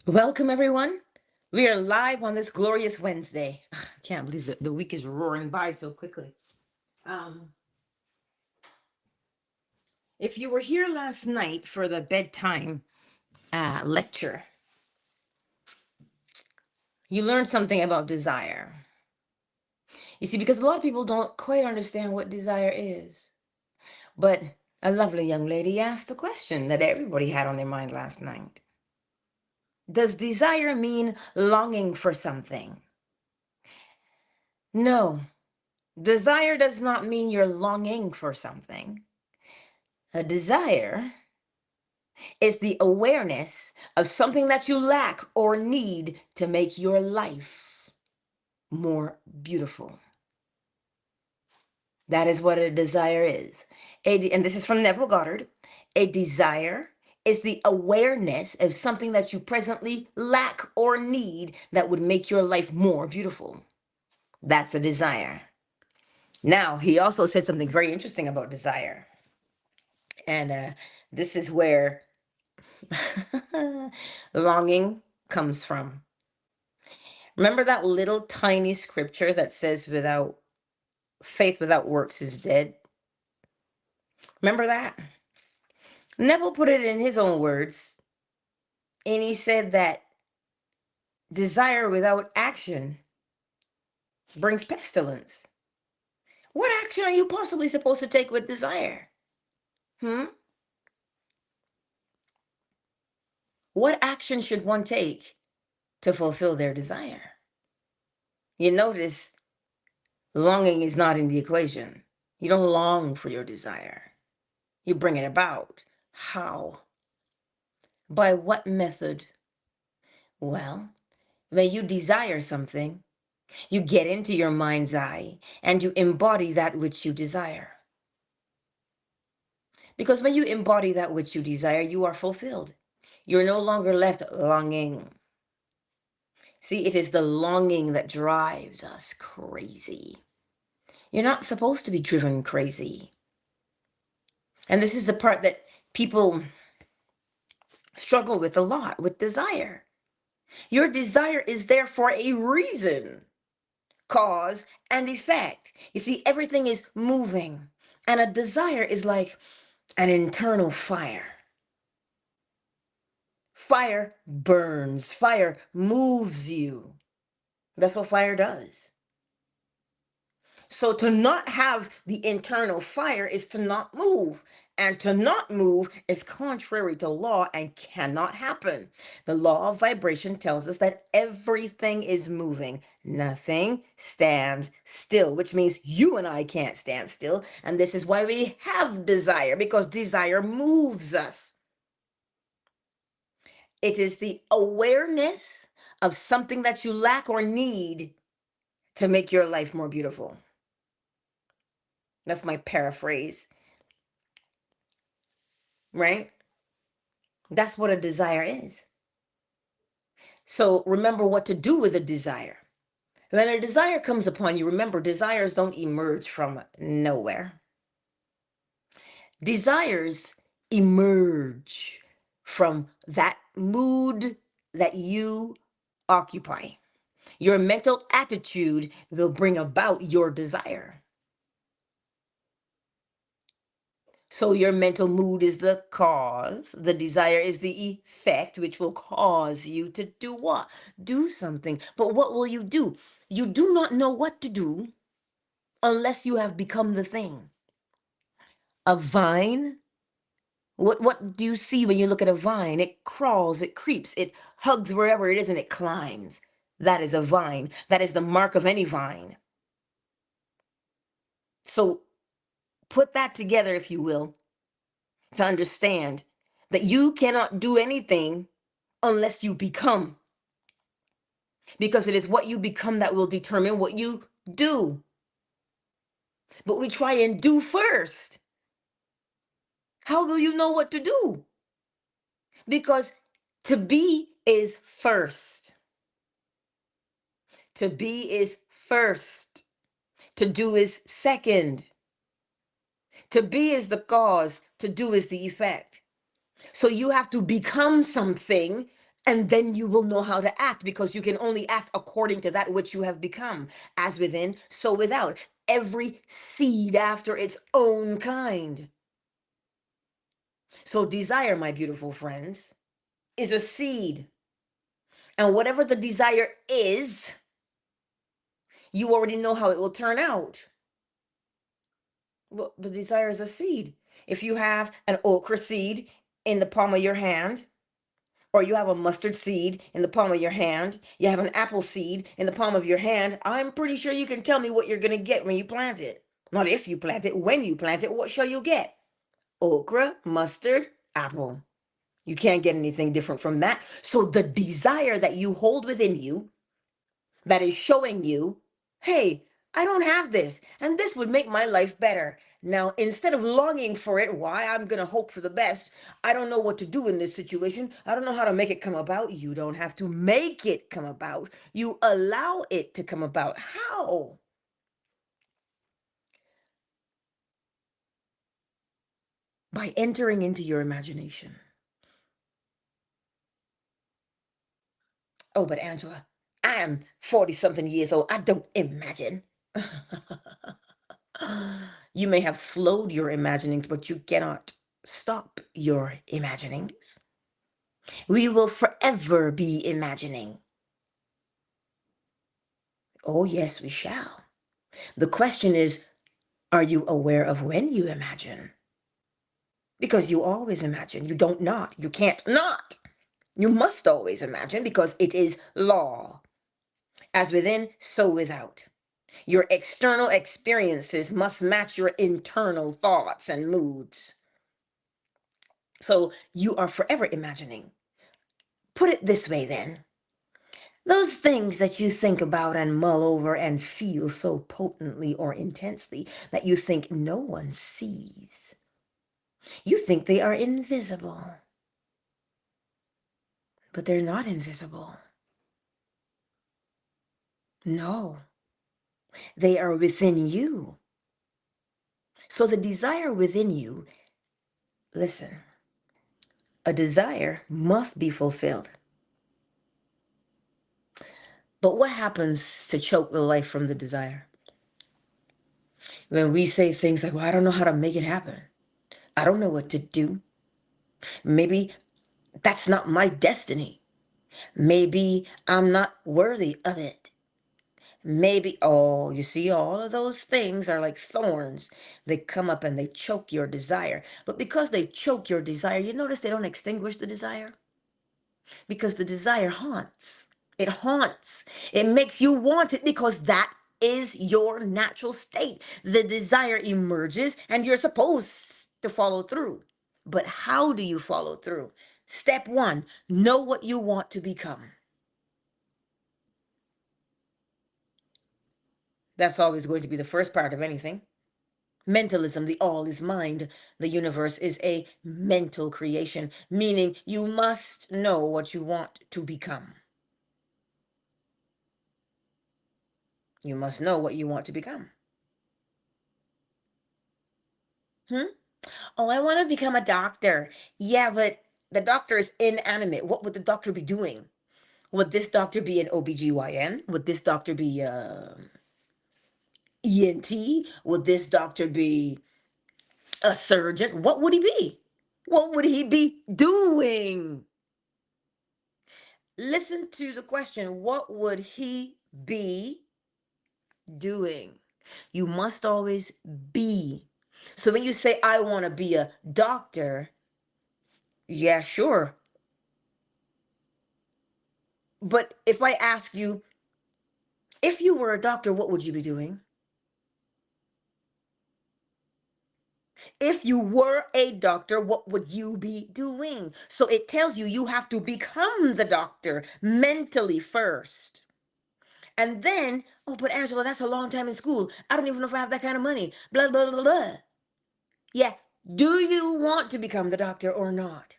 Welcome, everyone. We are live on this glorious Wednesday. I can't believe that the week is roaring by so quickly. Um, if you were here last night for the bedtime lecture, you learned something about desire. You see, because a lot of people don't quite understand what desire is. But a lovely young lady asked the question that everybody had on their mind last night. Does desire mean longing for something? No, desire does not mean you're longing for something. A desire is the awareness of something that you lack or need to make your life more beautiful. That is what a desire is. And this is from Neville Goddard. A desire is the awareness of something that you presently lack or need that would make your life more beautiful. That's a desire. Now, he also said something very interesting about desire. And this is where longing comes from. Remember that little tiny scripture that says without faith without works is dead? Remember that? Neville put it in his own words, and he said that desire without action brings pestilence. What action are you possibly supposed to take with desire? Hmm? What action should one take to fulfill their desire? You notice longing is not in the equation. You don't long for your desire. You bring it about. How? By what method? Well, when you desire something, you get into your mind's eye and you embody that which you desire. Because when you embody that which you desire, you are fulfilled. You're no longer left longing. See, it is the longing that drives us crazy. You're not supposed to be driven crazy. And this is the part that people struggle with a lot with desire. Your desire is there for a reason. Cause and effect. You see, everything is moving, and a desire is like an internal fire. Fire burns, fire moves you. That's what fire does. So to not have the internal fire is to not move. And to not move is contrary to law and cannot happen. The law of vibration tells us that everything is moving. Nothing stands still, which means you and I can't stand still. And this is why we have desire, because desire moves us. It is the awareness of something that you lack or need to make your life more beautiful. That's my paraphrase, right? That's what a desire is. So remember what to do with a desire. When a desire comes upon you, remember desires don't emerge from nowhere. Desires emerge from that mood that you occupy. Your mental attitude will bring about your desire. So your mental mood is the cause. The desire is the effect, which will cause you to do what? Do something. But what will you do? You do not know what to do unless you have become the thing. A vine, what do you see when you look at a vine? It crawls, it creeps, it hugs wherever it is, and it climbs. That is a vine. That is the mark of any vine. So put that together, if you will, to understand that you cannot do anything unless you become. Because it is what you become that will determine what you do. But we try and do first. How will you know what to do? Because to be is first. To be is first. To do is second. To be is the cause. To do is the effect. So you have to become something And then you will know how to act, because you can only act according to that which you have become. As within, so without. Every seed after its own kind. So desire, my beautiful friends, is a seed. And whatever the desire is, you already know how it will turn out. Well, the desire is a seed. If you have an okra seed in the palm of your hand, or you have a mustard seed in the palm of your hand, you have an apple seed in the palm of your hand, I'm pretty sure you can tell me what you're going to get when you plant it. Not if you plant it, when you plant it, what shall you get? Okra, mustard, apple. You can't get anything different from that. So the desire that you hold within you, that is showing you, hey, I don't have this, and this would make my life better. Now, instead of longing for it, why, I'm going to hope for the best. I don't know what to do in this situation. I don't know how to make it come about. You don't have to make it come about. You allow it to come about. How? By entering into your imagination. Oh, but Angela, I am 40 something years old. I don't imagine. You may have slowed your imaginings, but you cannot stop your imaginings. We will forever be imagining. Oh, yes, we shall. The question is, are you aware of when you imagine? Because you always imagine. You don't not. You can't not. You must always imagine, because it is law. As within, so without. Your external experiences must match your internal thoughts and moods. So you are forever imagining. Put it this way then. Those things that you think about and mull over and feel so potently or intensely that you think no one sees. You think they are invisible. But they're not invisible. No, they are within you. So the desire within you, listen, a desire must be fulfilled. But what happens to choke the life from the desire? When we say things like, well, I don't know how to make it happen. I don't know what to do. Maybe that's not my destiny. Maybe I'm not worthy of it. Maybe, oh, you see, all of those things are like thorns. They come up and they choke your desire. But because they choke your desire, you notice they don't extinguish the desire? Because the desire haunts. It haunts. It makes you want it, because that is your natural state. The desire emerges and you're supposed to follow through. But how do you follow through? Step one, know what you want to become. That's always going to be the first part of anything. Mentalism, the all is mind. The universe is a mental creation, meaning you must know what you want to become. You must know what you want to become. Oh, I want to become a doctor. Yeah, but the doctor is inanimate. What would the doctor be doing? Would this doctor be an OBGYN? Would this doctor be ENT? Would this doctor be a surgeon? What would he be? What would he be doing? Listen to the question. What would he be doing? You must always be. So when you say, I want to be a doctor, yeah, sure. But if I ask you, if you were a doctor, what would you be doing? If you were a doctor, what would you be doing? So it tells you you have to become the doctor mentally first. And then, oh, but Angela, that's a long time in school. I don't even know if I have that kind of money. Blah, blah, blah, blah. Yeah. Do you want to become the doctor or not?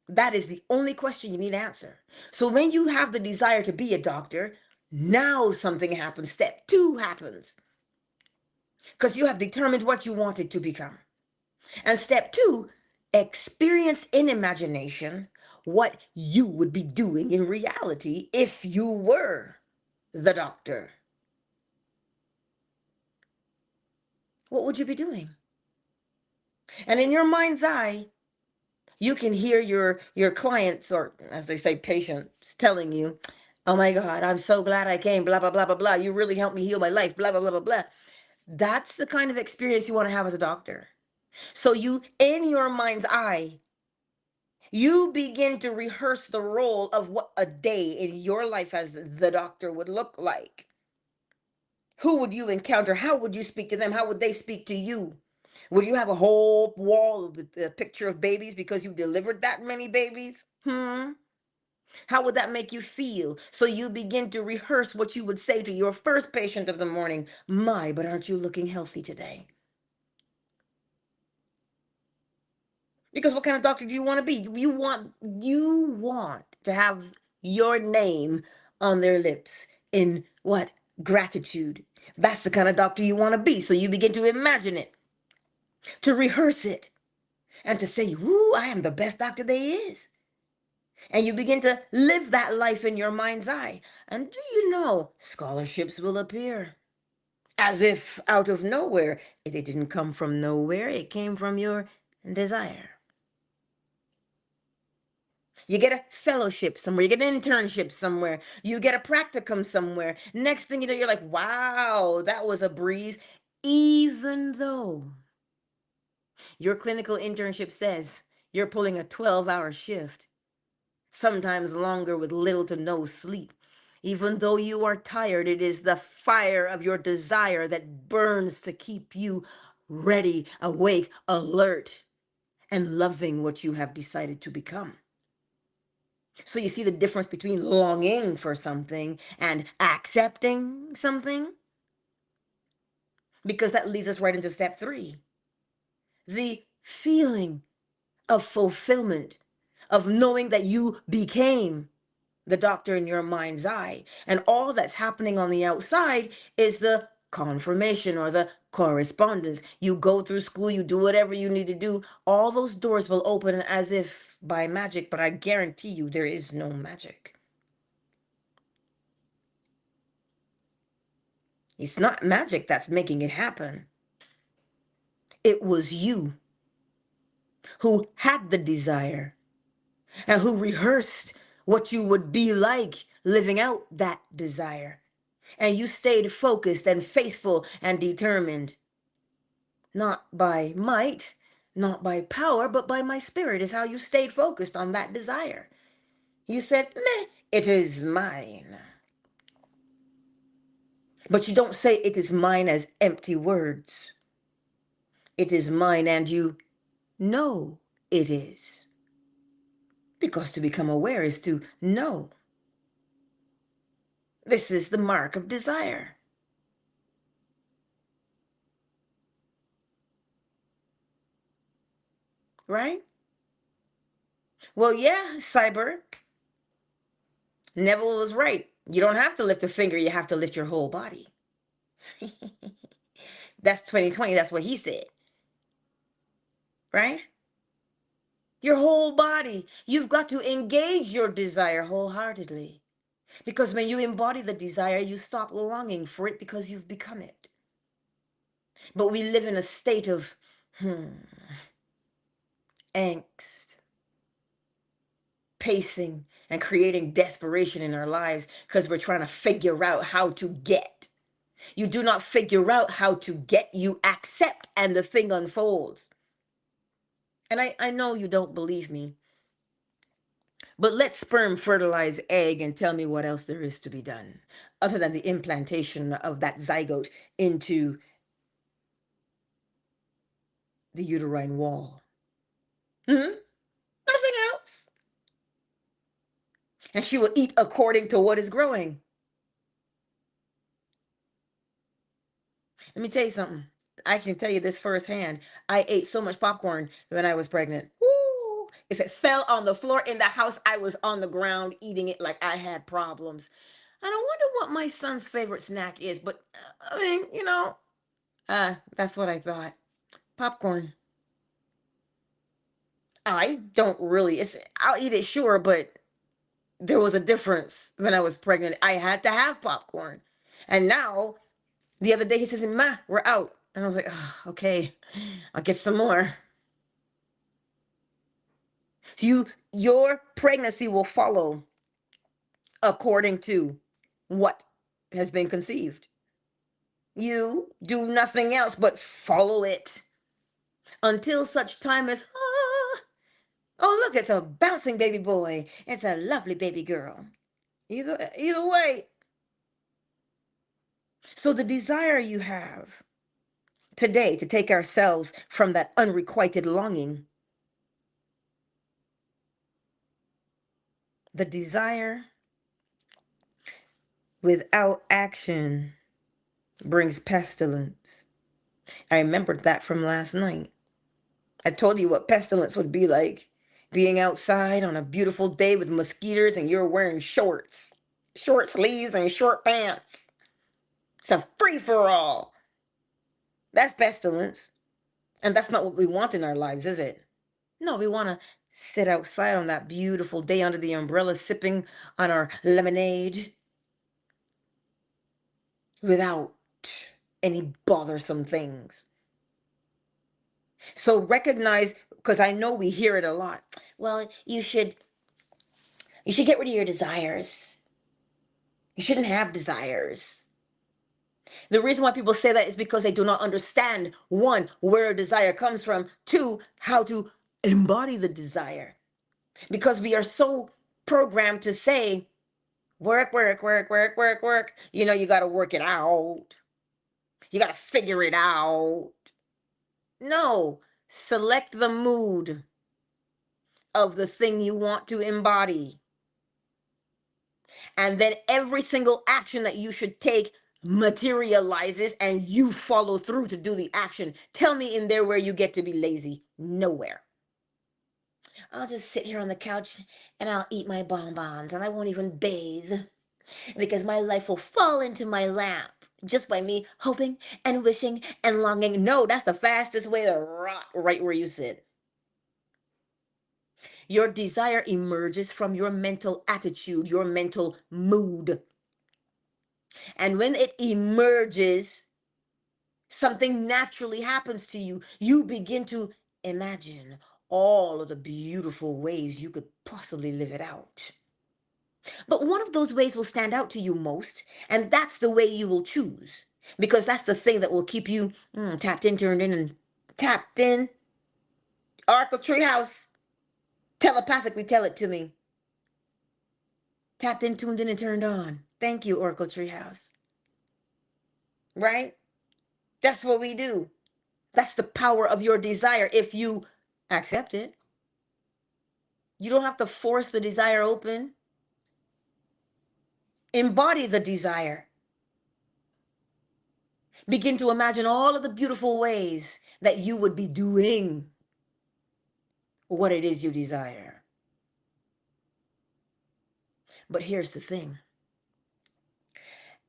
That is the only question you need to answer. So when you have the desire to be a doctor, now something happens. Step two happens. Because you have determined what you wanted to become. And step two, Experience in imagination what you would be doing in reality if you were the doctor. What would you be doing? And in your mind's eye, you can hear your clients, or as they say, patients, telling you, "Oh my God, I'm so glad I came, blah, blah, blah, blah, blah. You really helped me heal my life, blah, blah, blah, blah, blah." That's the kind of experience you want to have as a doctor. So you, in your mind's eye, you begin to rehearse the role of what a day in your life as the doctor would look like. Who would you encounter? How would you speak to them? How would they speak to you? Would you have a whole wall with a picture of babies because you delivered that many babies? How would that make you feel? So you begin to rehearse what you would say to your first patient of the morning. My, but aren't you looking healthy today? Because what kind of doctor do you want to be? You want to have your name on their lips in what? Gratitude. That's the kind of doctor you want to be. So you begin to imagine it, to rehearse it, and to say, "Woo, I am the best doctor there is." And you begin to live that life in your mind's eye. And do you know, scholarships will appear as if out of nowhere. It didn't come from nowhere, it came from your desire. You get a fellowship somewhere, you get an internship somewhere, you get a practicum somewhere. Next thing you know, you're like, wow, that was a breeze. Even though your clinical internship says you're pulling a 12-hour shift, sometimes longer with little to no sleep. Even though you are tired, it is the fire of your desire that burns to keep you ready, awake, alert, and loving what you have decided to become. So you see the difference between longing for something and accepting something? Because that leads us right into step three, the feeling of fulfillment, of knowing that you became the doctor in your mind's eye. And all that's happening on the outside is the confirmation or the correspondence. You go through school, you do whatever you need to do, all those doors will open as if by magic, but I guarantee you there is no magic. It's not magic that's making it happen. It was you who had the desire and who rehearsed what you would be like living out that desire. And you stayed focused and faithful and determined, not by might, not by power, but by my spirit is how you stayed focused on that desire. You said, meh, it is mine. But you don't say it is mine as empty words. It is mine, and you know it is. Because to become aware is to know. This is the mark of desire, right? Well, yeah, Cyber. Neville was right. You don't have to lift a finger, you have to lift your whole body. That's 2020. That's what he said, right? Your whole body. You've got to engage your desire wholeheartedly. Because when you embody the desire, you stop longing for it because you've become it. But we live in a state of angst, pacing, and creating desperation in our lives because we're trying to figure out how to get. You do not figure out how to get, you accept, and the thing unfolds. And I know you don't believe me, but let sperm fertilize egg and tell me what else there is to be done other than the implantation of that zygote into the uterine wall. Hmm? Nothing else. And she will eat according to what is growing. Let me tell you something. I can tell you this firsthand. I ate so much popcorn when I was pregnant. Woo! If it fell on the floor in the house, I was on the ground eating it like I had problems. And I wonder what my son's favorite snack is, but I mean, that's what I thought. Popcorn. I don't really, I'll eat it, sure, but there was a difference when I was pregnant. I had to have popcorn. And now, the other day, he says, Ma, we're out. And I was like, "Ugh, okay, I'll get some more." Your pregnancy will follow according to what has been conceived. You do nothing else but follow it until such time as, oh, look, it's a bouncing baby boy. It's a lovely baby girl. Either way. So the desire you have today to take ourselves from that unrequited longing, the desire without action brings pestilence. I remembered that from last night. I told you what pestilence would be like. Being outside on a beautiful day with mosquitoes and you're wearing shorts, short sleeves and short pants. It's a free for all. That's pestilence. And that's not what we want in our lives, is it? No, we want to sit outside on that beautiful day under the umbrella, sipping on our lemonade without any bothersome things. So recognize, because I know we hear it a lot. Well, you should get rid of your desires. You shouldn't have desires. The reason why people say that is because they do not understand, one, where a desire comes from, two, how to embody the desire. Because we are so programmed to say, work, work, work, work, work, work. You got to work it out. You got to figure it out. No, select the mood of the thing you want to embody. And then every single action that you should take materializes and you follow through to do the action. Tell me in there where you get to be lazy. Nowhere. I'll just sit here on the couch and I'll eat my bonbons and I won't even bathe because my life will fall into my lap just by me hoping and wishing and longing. No, that's the fastest way to rot right where you sit. Your desire emerges from your mental attitude, your mental mood. And when it emerges, something naturally happens to you. You begin to imagine all of the beautiful ways you could possibly live it out. But one of those ways will stand out to you most, and that's the way you will choose. Because that's the thing that will keep you tapped in, turned in, and tapped in. Oracle Treehouse, telepathically tell it to me. Tapped in, tuned in, and turned on. Thank you, Oracle Treehouse. Right? That's what we do. That's the power of your desire if you accept it. You don't have to force the desire open. Embody the desire. Begin to imagine all of the beautiful ways that you would be doing what it is you desire. But here's the thing.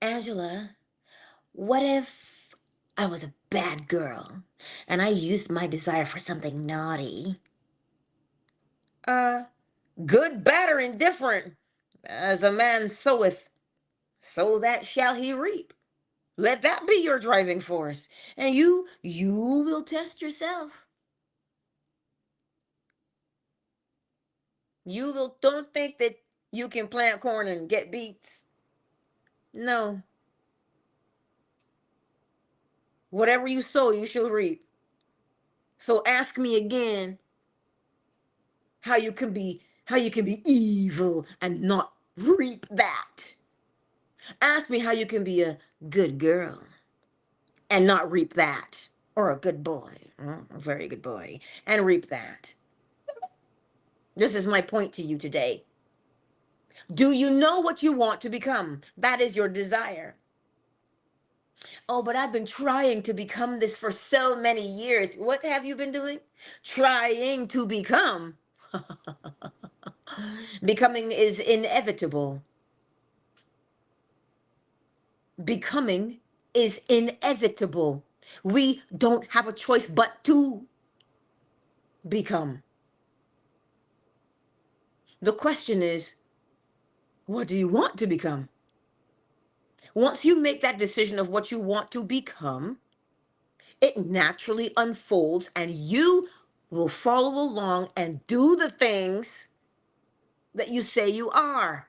Angela, what if I was a bad girl and I used my desire for something naughty? Uh, Good, bad, or indifferent. As a man soweth, so that shall he reap. Let that be your driving force. And you will test yourself. Don't think that you can plant corn and get beets. No. Whatever you sow, you shall reap. So ask me again how you can be evil and not reap that. Ask me how you can be a good girl and not reap that. Or a good boy, a very good boy, and reap that. This is my point to you today. Do you know what you want to become? That is your desire. Oh, but I've been trying to become this for so many years. What have you been doing? Trying to become. Becoming is inevitable. Becoming is inevitable. We don't have a choice but to become. The question is, what do you want to become? Once you make that decision of what you want to become, it naturally unfolds and you will follow along and do the things that you say you are.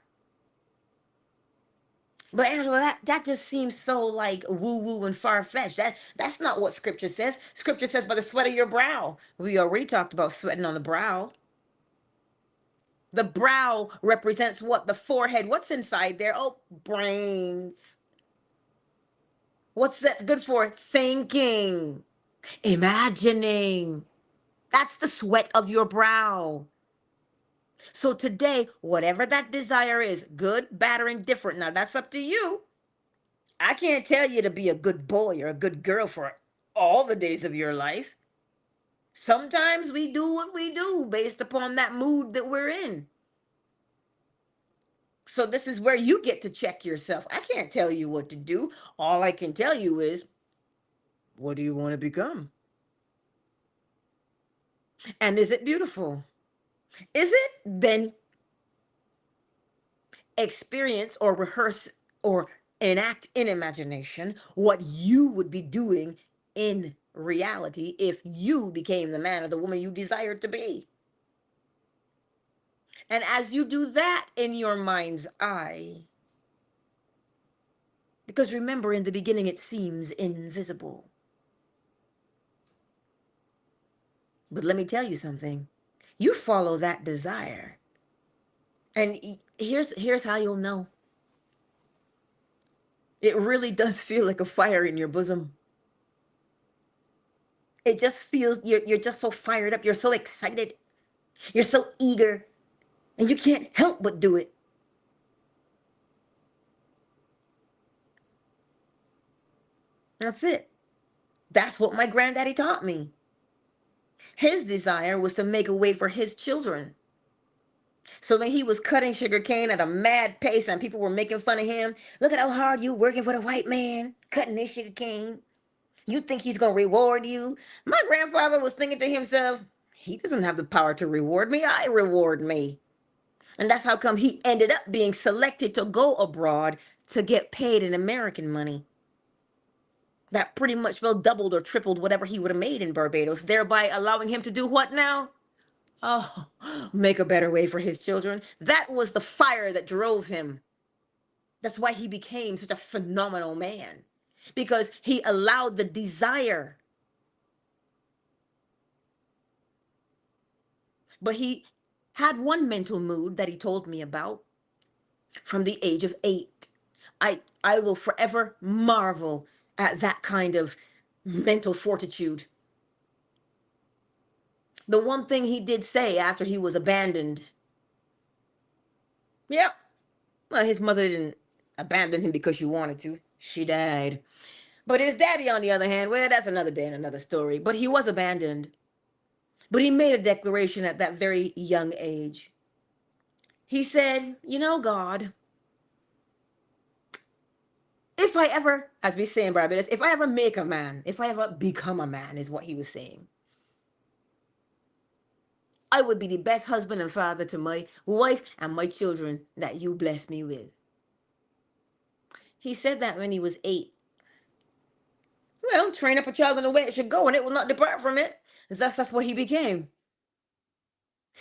But Angela, that just seems so like woo woo and far fetched. That's not what scripture says. Scripture says by the sweat of your brow. We already talked about sweating on the brow. The brow represents what? The forehead. What's inside there? Oh, brains. What's that good for? Thinking, imagining. That's the sweat of your brow. So today, whatever that desire is, good, bad, or indifferent, now that's up to you. I can't tell you to be a good boy or a good girl for all the days of your life. Sometimes we do what we do based upon that mood that we're in. So this is where you get to check yourself. I can't tell you what to do. All I can tell you is, what do you want to become? And is it beautiful? Is it? Then experience or rehearse or enact in imagination what you would be doing in reality if you became the man or the woman you desired to be. And as you do that in your mind's eye, because remember, in the beginning, it seems invisible. But let me tell you something. You follow that desire. And here's how you'll know. It really does feel like a fire in your bosom. It just feels you're just so fired up, you're so excited, you're so eager, and you can't help but do it. That's it. That's what my granddaddy taught me. His desire was to make a way for his children. So when he was cutting sugar cane at a mad pace and people were making fun of him, look at how hard you working for the white man, cutting this sugar cane. You think he's gonna reward you? My grandfather was thinking to himself, he doesn't have the power to reward me, I reward me. And that's how come he ended up being selected to go abroad to get paid in American money. That pretty much well doubled or tripled whatever he would have made in Barbados, thereby allowing him to do what now? Oh, make a better way for his children. That was the fire that drove him. That's why he became such a phenomenal man, because he allowed the desire. But he had one mental mood that he told me about from the age of 8. I will forever marvel at that kind of mental fortitude. The one thing he did say after he was abandoned. Yep. Well, his mother didn't abandon him because she wanted to. She died. But his daddy, on the other hand, well, that's another day and another story. But he was abandoned. But he made a declaration at that very young age. He said, you know, God, if I ever, as we say in Barbados, if I ever make a man, if I ever become a man, is what he was saying, I would be the best husband and father to my wife and my children that you bless me with. He said that when he was 8. Well, train up a child in the way it should go, and it will not depart from it. That's what he became.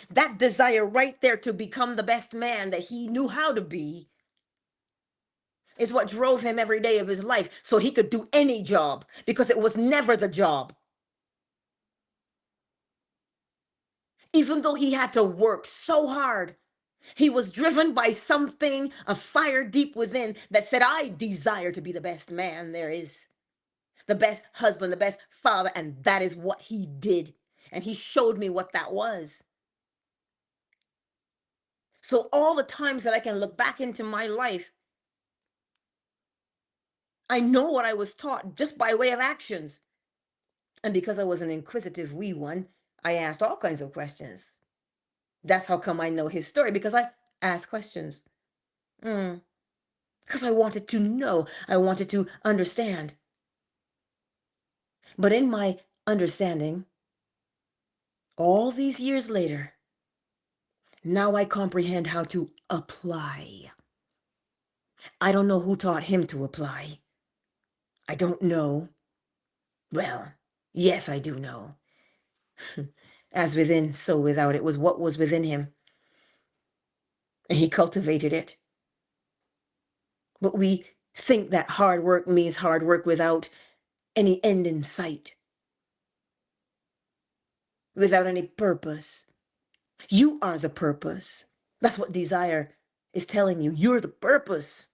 That desire right there to become the best man that he knew how to be is what drove him every day of his life, so he could do any job, because it was never the job. Even though he had to work so hard, he was driven by something, a fire deep within that said, I desire to be the best man there is, the best husband, the best father. And that is what he did. And he showed me what that was. So all the times that I can look back into my life, I know what I was taught just by way of actions. And because I was an inquisitive wee one, I asked all kinds of questions. That's how come I know his story, because I asked questions. Because I wanted to know, I wanted to understand. But in my understanding, all these years later, Now I comprehend how to apply. I don't know who taught him to apply. I don't know. Well, yes, I do know. As within, so without. It was what was within him, and he cultivated it. But we think that hard work means hard work without any end in sight, without any purpose. You are the purpose. That's what desire is telling you. You're the purpose.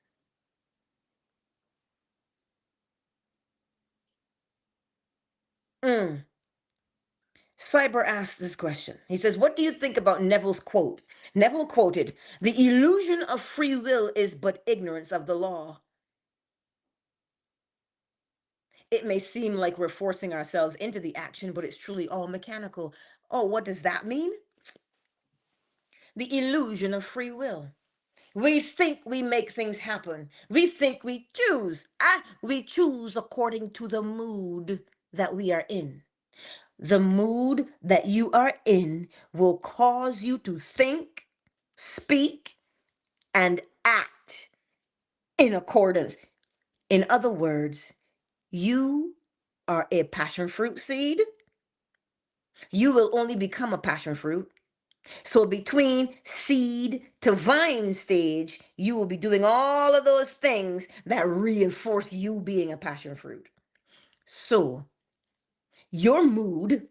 Mm. Cyber asks this question. He says, what do you think about Neville's quote? Neville quoted, the illusion of free will is but ignorance of the law. It may seem like we're forcing ourselves into the action, but it's truly all mechanical. Oh, what does that mean? The illusion of free will. We think we make things happen. We think we choose. We choose according to the mood that we are in. The mood that you are in will cause you to think, speak, and act in accordance. In other words, you are a passion fruit seed. You will only become a passion fruit. So between seed to vine stage, you will be doing all of those things that reinforce you being a passion fruit. So your mood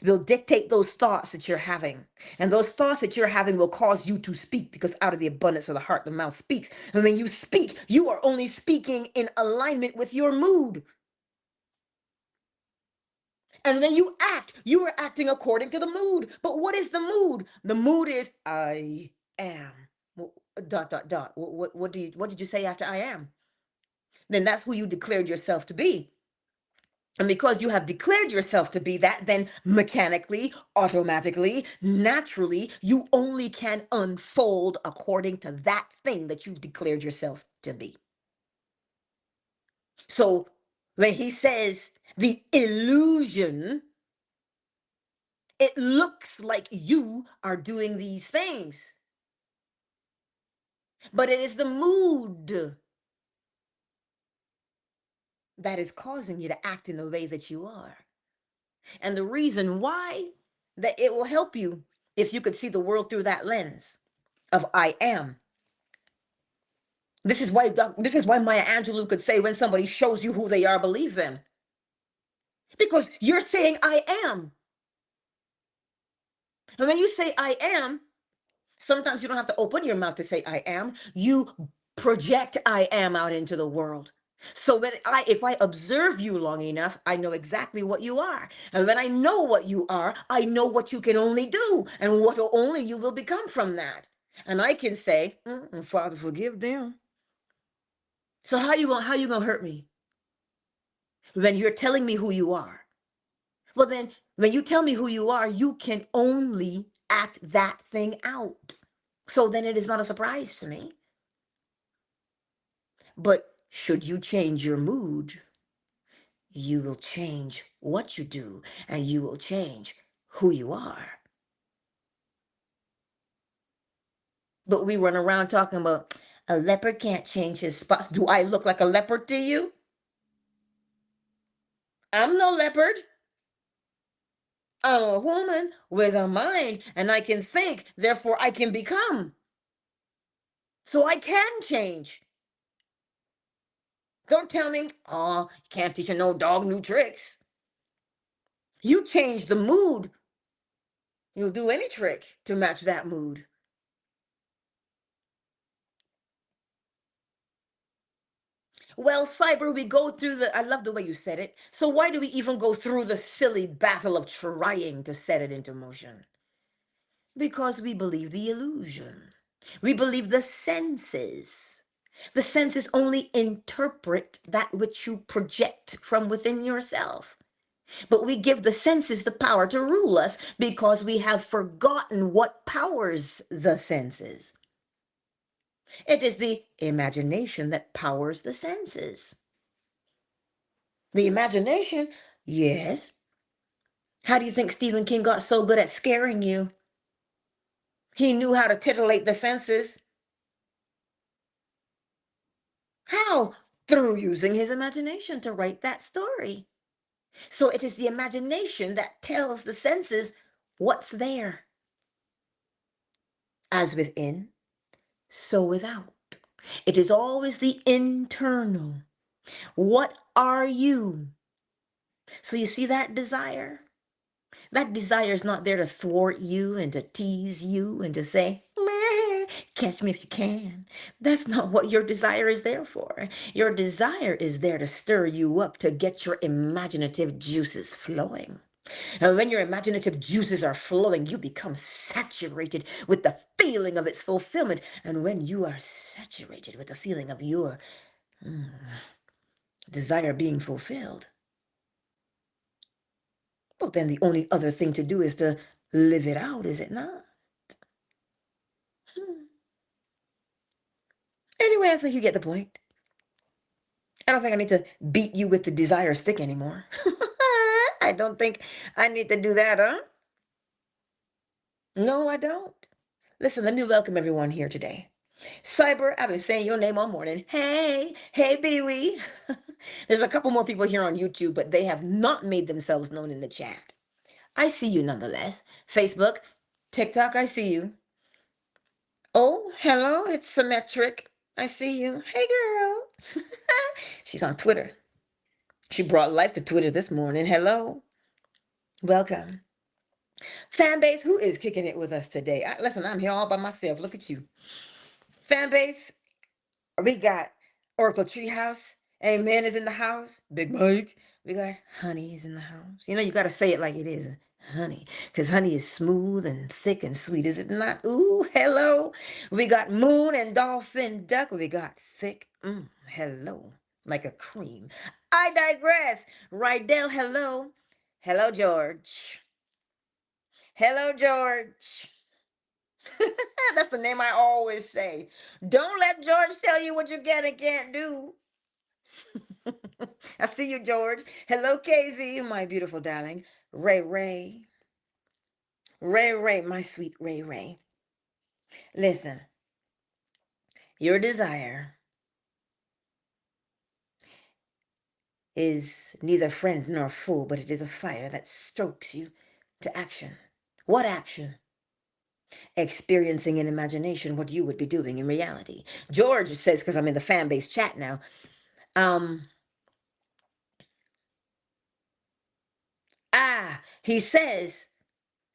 will dictate those thoughts that you're having. And those thoughts that you're having will cause you to speak, because out of the abundance of the heart, the mouth speaks. And when you speak, you are only speaking in alignment with your mood. And when you act, you are acting according to the mood. But what is the mood? The mood is I am. Dot dot dot. What did you say after I am? Then that's who you declared yourself to be. And because you have declared yourself to be that, then mechanically, automatically, naturally, you only can unfold according to that thing that you've declared yourself to be. So when he says the illusion, it looks like you are doing these things, but it is the mood that is causing you to act in the way that you are. And the reason why, that it will help you if you could see the world through that lens of I am. This is why Maya Angelou could say, when somebody shows you who they are, believe them. Because you're saying I am. And when you say I am, sometimes you don't have to open your mouth to say I am. You project I am out into the world. So if I observe you long enough, I know exactly what you are. And when I know what you are, I know what you can only do and what only you will become from that. And I can say, Father, forgive them. So how you gonna hurt me? When you're telling me who you are. Well, then when you tell me who you are, you can only act that thing out. So then it is not a surprise to me. But should you change your mood, you will change what you do, and you will change who you are. But we run around talking about a leopard can't change his spots. Do I look like a leopard to you? I'm no leopard. I'm a woman with a mind, and I can think, therefore I can become. So I can change. Don't tell me, oh, you can't teach a no dog new tricks. You change the mood, you'll do any trick to match that mood. Well, cyber, we go through I love the way you said it. So why do we even go through the silly battle of trying to set it into motion? Because we believe the illusion. We believe the senses. The senses only interpret that which you project from within yourself. But we give the senses the power to rule us because we have forgotten what powers the senses. It is the imagination that powers the senses. The imagination, yes. How do you think Stephen King got so good at scaring you? He knew how to titillate the senses. How? Through using his imagination to write that story. So it is the imagination that tells the senses what's there. As within, so without. It is always the internal. What are you? So you see that desire? That desire is not there to thwart you and to tease you and to say, "Meh, catch me if you can." That's not what your desire is there for. Your desire is there to stir you up, to get your imaginative juices flowing. And when your imaginative juices are flowing, you become saturated with the feeling of its fulfillment. And when you are saturated with the feeling of your desire being fulfilled, well, then the only other thing to do is to live it out, is it not? Hmm. Anyway, I think you get the point. I don't think I need to beat you with the desire stick anymore. I don't think I need to do that, huh? No, I don't. Listen, let me welcome everyone here today. Cyber, I've been saying your name all morning. Hey, hey, Bewee. There's a couple more people here on YouTube, but they have not made themselves known in the chat. I see you nonetheless. Facebook, TikTok, I see you. Oh, hello, it's Symmetric. I see you. Hey, girl. She's on Twitter. She brought life to Twitter this morning. Hello. Welcome. Fan base, who is kicking it with us today? Listen, I'm here all by myself. Look at you. Fan base, we got Oracle Treehouse. Amen is in the house. Big Mike. We got Honey is in the house. You know, you got to say it like it is. Honey. Because honey is smooth and thick and sweet, is it not? Ooh, hello. We got Moon and Dolphin Duck. We got thick. Hello. Like a cream. I digress. Rydell, hello. Hello, George. Hello, George. That's the name I always say. Don't let George tell you what you can and can't do. I see you, George. Hello, KZ, my beautiful darling. Ray Ray. Ray Ray, my sweet Ray Ray. Listen, your desire is neither friend nor fool, but it is a fire that strokes you to action. What action? Experiencing in imagination what you would be doing in reality. George says, because I'm in the fan base chat now, um, he says,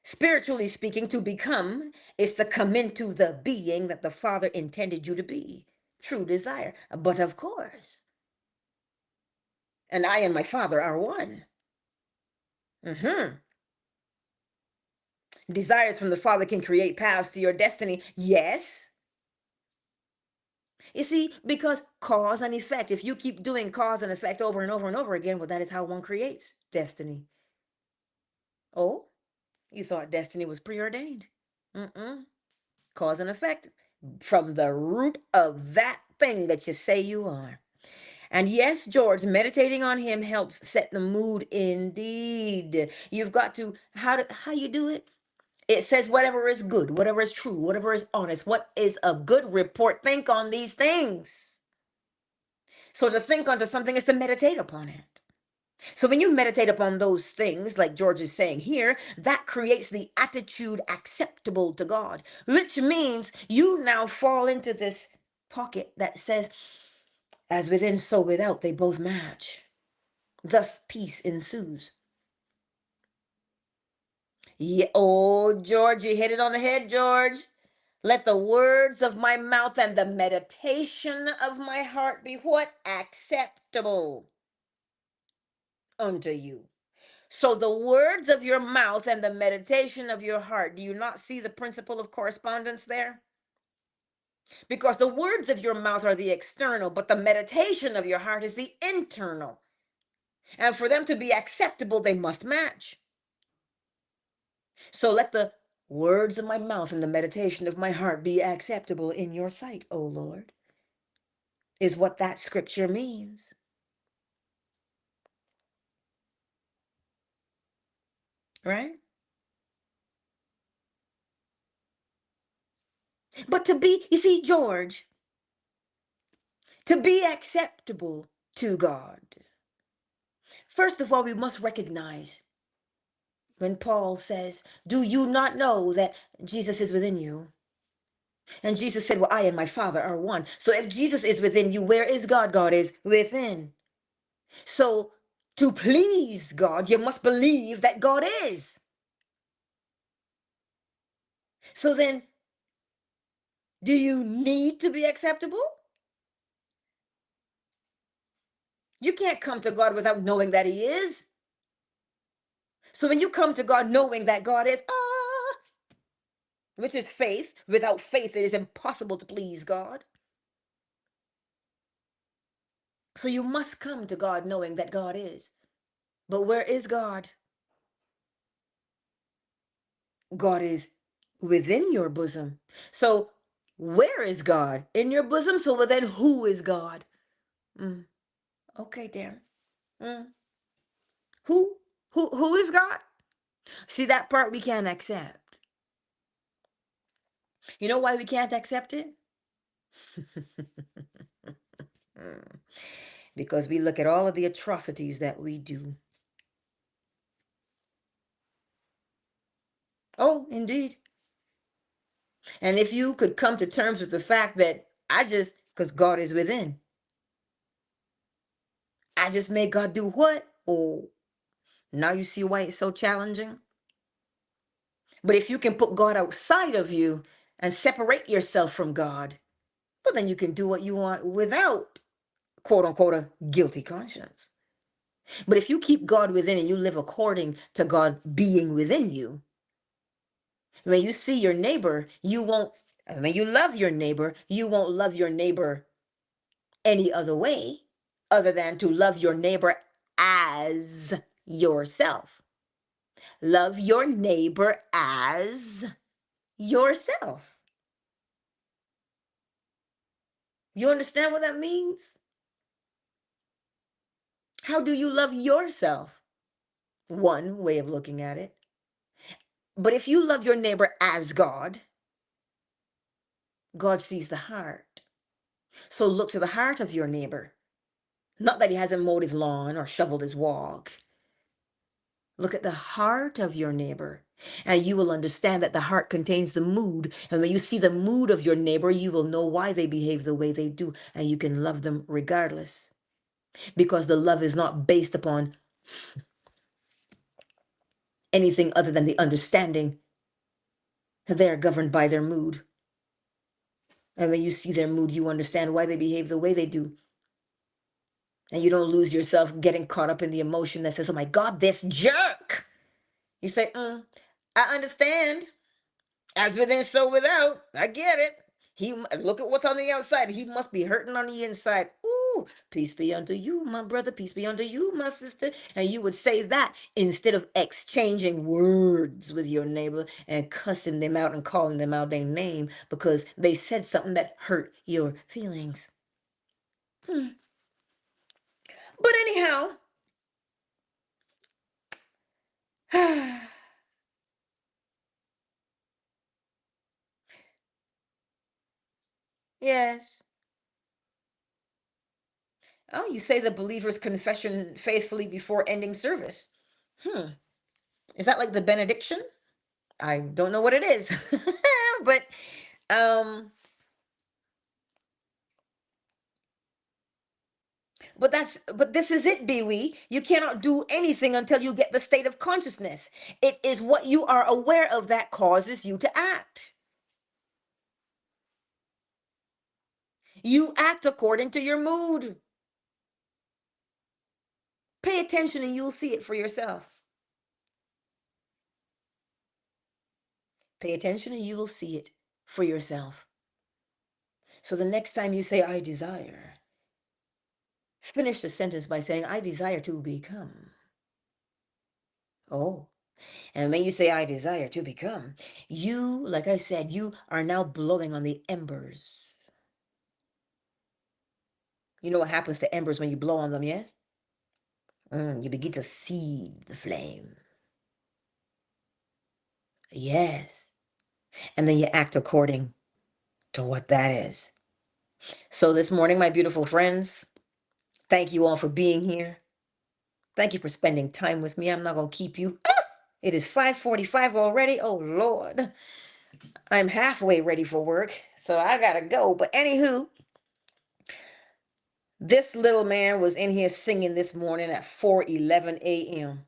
spiritually speaking, to become is to come into the being that the Father intended you to be. True desire. But of course, and I and my Father are one. Desires from the Father can create paths to your destiny. Yes. You see, because cause and effect, if you keep doing cause and effect over and over and over again, well, that is how one creates destiny. Oh, you thought destiny was preordained. Mm-mm. Cause and effect from the root of that thing that you say you are. And yes, George, meditating on him helps set the mood indeed. You've got to how you do it? It says whatever is good, whatever is true, whatever is honest, what is of good report, think on these things. So to think onto something is to meditate upon it. So when you meditate upon those things, like George is saying here, that creates the attitude acceptable to God, which means you now fall into this pocket that says, as within, so without, they both match. Thus peace ensues. Yeah, oh, George, you hit it on the head, George. Let the words of my mouth and the meditation of my heart be what? Acceptable unto you. So the words of your mouth and the meditation of your heart, do you not see the principle of correspondence there? Because the words of your mouth are the external, but the meditation of your heart is the internal. And for them to be acceptable, they must match. So let the words of my mouth and the meditation of my heart be acceptable in your sight, O Lord, is what that scripture means. Right? But to be, you see, George, to be acceptable to God, first of all, we must recognize when Paul says, do you not know that Jesus is within you? And Jesus said, well, I and my Father are one. So if Jesus is within you, where is God? God is within. So to please God, you must believe that God is. So then, do you need to be acceptable? You can't come to God without knowing that He is. So when you come to God knowing that God is, which is faith, without faith it is impossible to please God. So you must come to God knowing that God is. But where is God? God is within your bosom. So where is God? In your bosom. So well, then who is God? Mm, okay, Dan. Mm, who? Who is God? See, that part we can't accept. You know why we can't accept it? Mm, because we look at all of the atrocities that we do. Oh, indeed. And if you could come to terms with the fact that because God is within, I just made God do what? Oh, now you see why it's so challenging? But if you can put God outside of you and separate yourself from God, well, then you can do what you want without, quote unquote, a guilty conscience. But if you keep God within and you live according to God being within you, when you see your neighbor, you won't, when you love your neighbor, you won't love your neighbor any other way other than to love your neighbor as yourself. Love your neighbor as yourself. You understand what that means? How do you love yourself? One way of looking at it. But if you love your neighbor as God, God sees the heart. So look to the heart of your neighbor. Not that he hasn't mowed his lawn or shoveled his walk. Look at the heart of your neighbor, and you will understand that the heart contains the mood. And when you see the mood of your neighbor, you will know why they behave the way they do, and you can love them regardless. Because the love is not based upon anything other than the understanding that they are governed by their mood. And when you see their mood, you understand why they behave the way they do. And you don't lose yourself getting caught up in the emotion that says, oh my God, this jerk. You say, I understand. As within, so without. I get it. Look at what's on the outside. He must be hurting on the inside. Ooh, peace be unto you, my brother. Peace be unto you, my sister. And you would say that instead of exchanging words with your neighbor and cussing them out and calling them out their name because they said something that hurt your feelings. Hmm. But anyhow, yes. Oh, you say the believer's confession faithfully before ending service. Hmm. Is that like the benediction? I don't know what it is. but um but this is it, Bewee. You cannot do anything until you get the state of consciousness. It is what you are aware of that causes you to act. You act according to your mood. Pay attention and you'll see it for yourself. Pay attention and you will see it for yourself. So the next time you say, I desire, finish the sentence by saying, I desire to become. Oh, and when you say, I desire to become, you, like I said, you are now blowing on the embers. You know what happens to embers when you blow on them, yes? You begin to feed the flame. Yes. And then you act according to what that is. So this morning, my beautiful friends, thank you all for being here. Thank you for spending time with me. I'm not going to keep you. It is 5:45 already. Oh, Lord. I'm halfway ready for work, so I got to go. But anywho, this little man was in here singing this morning at 4:11 a.m.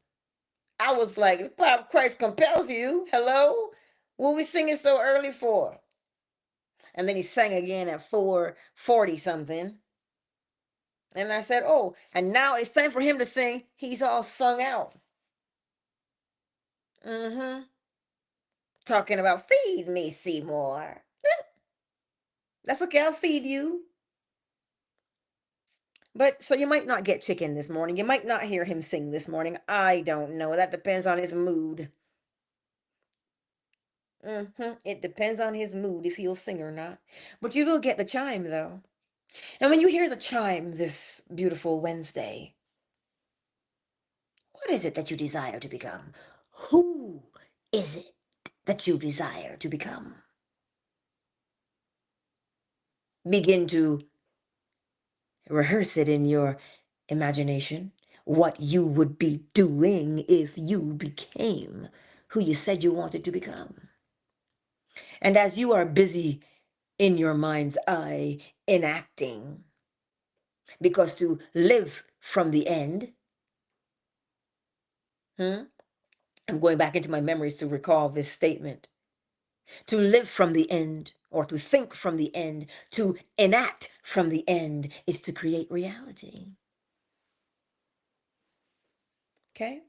I was like, if Christ compels you, hello? What we singing so early for? And then he sang again at 4:40 something. And I said, oh, and now it's time for him to sing. He's all sung out. Mm-hmm. Talking about feed me, Seymour. That's okay, I'll feed you. But so you might not get chicken this morning. You might not hear him sing this morning. I don't know. That depends on his mood. It depends on his mood if he'll sing or not. But you will get the chime, though. And when you hear the chime this beautiful Wednesday, what is it that you desire to become? Who is it that you desire to become? Begin to rehearse it in your imagination. What you would be doing if you became who you said you wanted to become. And as you are busy in your mind's eye enacting, because to live from the end, hmm, I'm going back into my memories to recall this statement. To live from the end, or to think from the end, to enact from the end, is to create reality. Okay?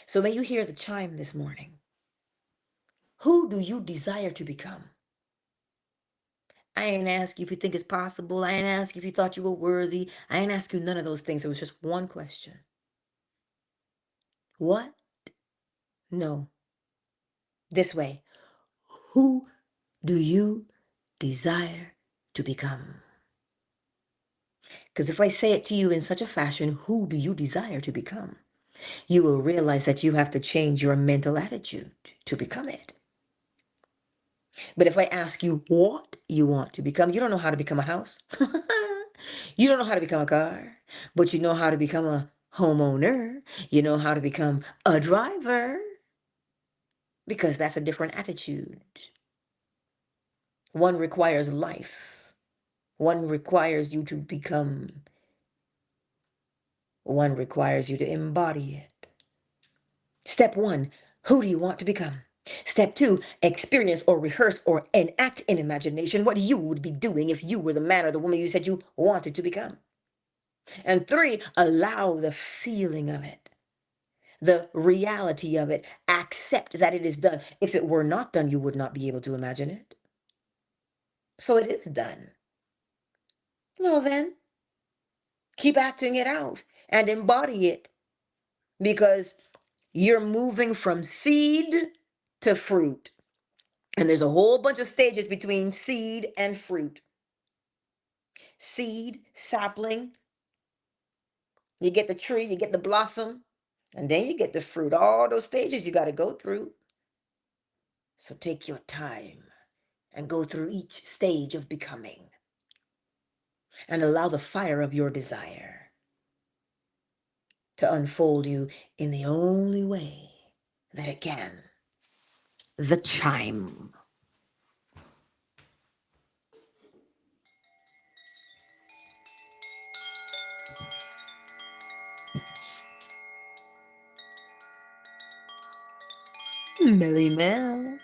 So when you hear the chime this morning, who do you desire to become? I ain't ask you if you think it's possible. I ain't ask you if you thought you were worthy. I ain't ask you none of those things. It was just one question. What? No. This way. Who do you desire to become? Because if I say it to you in such a fashion, who do you desire to become? You will realize that you have to change your mental attitude to become it. But if I ask you what you want to become, you don't know how to become a house. You don't know how to become a car, but you know how to become a homeowner. You know how to become a driver because that's a different attitude. One requires life. One requires you to become. One requires you to embody it. Step one, who do you want to become? Step two, experience or rehearse or enact in imagination what you would be doing if you were the man or the woman you said you wanted to become. And three, allow the feeling of it, the reality of it. Accept that it is done. If it were not done, you would not be able to imagine it. So it is done. Well, then, keep acting it out and embody it because you're moving from seed to fruit. And there's a whole bunch of stages between seed and fruit. Seed, sapling, you get the tree, you get the blossom, and then you get the fruit. All those stages you got to go through. So take your time and go through each stage of becoming and allow the fire of your desire to unfold you in the only way that it can. The chime. Melly Mel.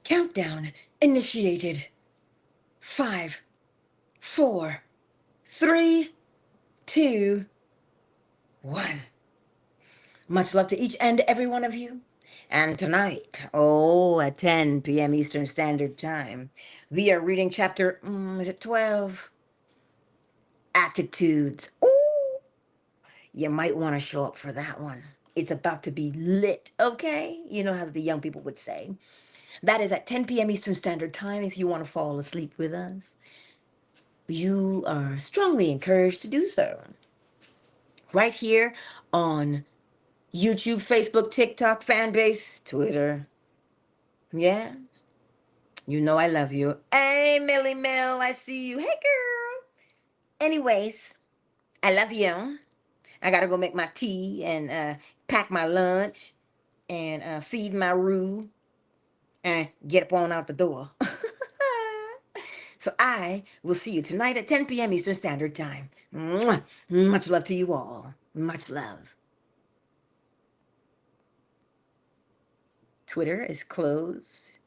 Countdown initiated. 5, 4, 3, 2, 1. Much love to each and every one of you. And tonight, at 10 p.m. Eastern Standard Time, we are reading chapter, is it 12? Attitudes. Ooh, you might want to show up for that one. It's about to be lit, okay? You know how the young people would say. That is at 10 p.m. Eastern Standard Time if you want to fall asleep with us. You are strongly encouraged to do so. Right here on YouTube, Facebook, TikTok, Fanbase, Twitter. Yeah, you know I love you. Hey, Millie Mill, I see you. Hey, girl. Anyways, I love you. I gotta go make my tea and pack my lunch and feed my Roo and get up on out the door. So I will see you tonight at 10 p.m. Eastern Standard Time. Mwah. Much love to you all. Much love. Twitter is closed.